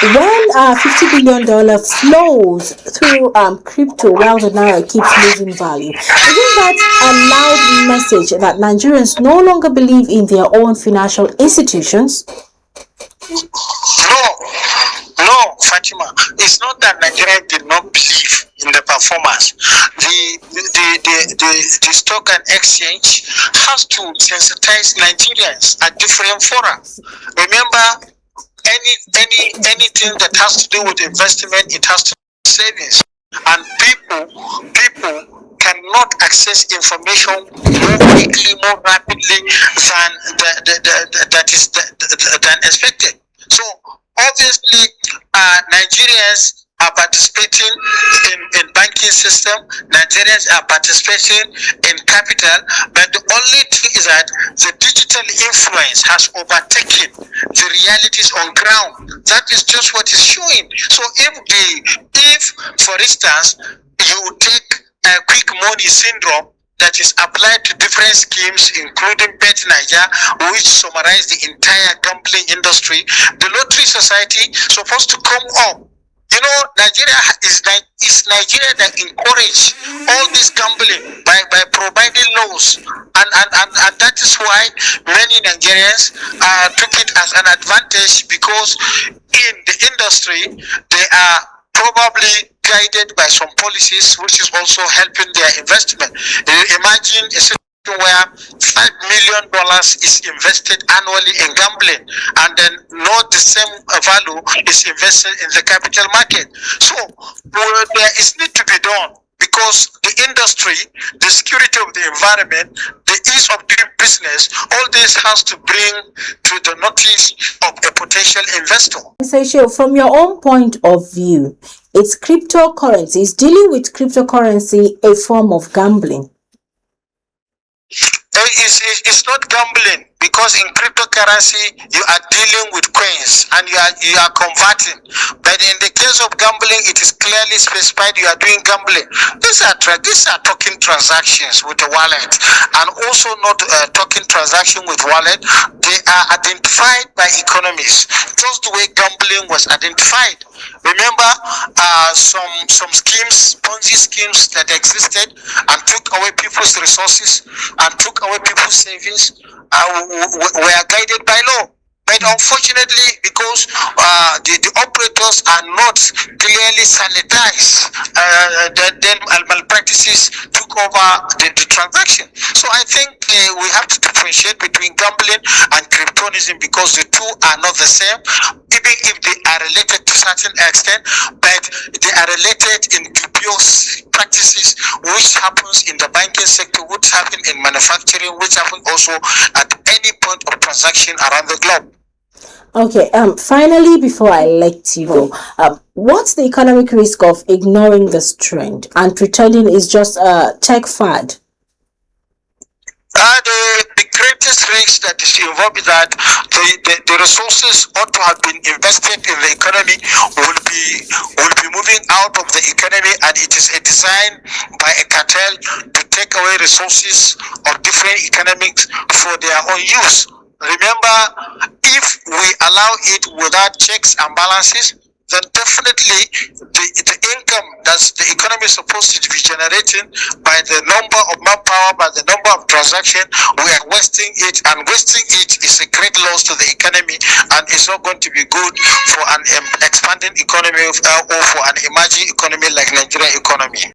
when $50 billion flows through crypto while the naira keeps losing value, isn't that a loud message that Nigerians no longer believe in their own financial institutions? No, Fatima. It's not that Nigeria did not believe in the performance. The stock and exchange has to sensitize Nigerians at different fora. Remember, anything that has to do with investment, it has to do with savings, and people cannot access information more quickly, more rapidly than expected. So obviously, Nigerians are participating in banking system. Nigerians are participating in capital, but the only thing is that the digital influence has overtaken the realities on ground. That is just what is showing. So if for instance you take a quick money syndrome that is applied to different schemes, including Bet Niger, which summarize the entire gambling industry, the Lottery Society is supposed to come up. You know, Nigeria is Nigeria that encourage all this gambling by providing laws, and that is why many Nigerians took it as an advantage, because in the industry they are probably guided by some policies which is also helping their investment. Imagine a situation where $5 million is invested annually in gambling, and then not the same value is invested in the capital market. So there is need to be done, because the industry, the security of the environment, the ease of doing business, all this has to bring to the notice of a potential investor. So, from your own point of view, is cryptocurrencies, dealing with cryptocurrency, a form of gambling? It's not gambling, because in cryptocurrency you are dealing with coins and you are converting. But in the case of gambling, it is clearly specified you are doing gambling. These are token transactions with the wallet, and also not token transaction with wallet. They are identified by economists, just the way gambling was identified. Remember some schemes, Ponzi schemes that existed and took away people's resources and took away people's savings, were guided by law. But unfortunately, because the operators are not clearly sanitized, then malpractices took over the transaction. So I think we have to differentiate between gambling and cryptonism, because the two are not the same, even if they are related to a certain extent, but they are related in dubious practices which happens in the banking sector, which happen in manufacturing, which happen also at any point of transaction around the globe. Okay, finally, before I let you go, what's the economic risk of ignoring this trend and pretending it's just a tech fad? The greatest risk that is involved is that the resources ought to have been invested in the economy will be moving out of the economy, and it is a design by a cartel to take away resources of different economics for their own use. Remember, if we allow it without checks and balances, then definitely the income that the economy is supposed to be generating by the number of manpower, by the number of transactions, we are wasting it, and wasting it is a great loss to the economy, and it's not going to be good for an expanding economy or for an emerging economy like Nigerian economy.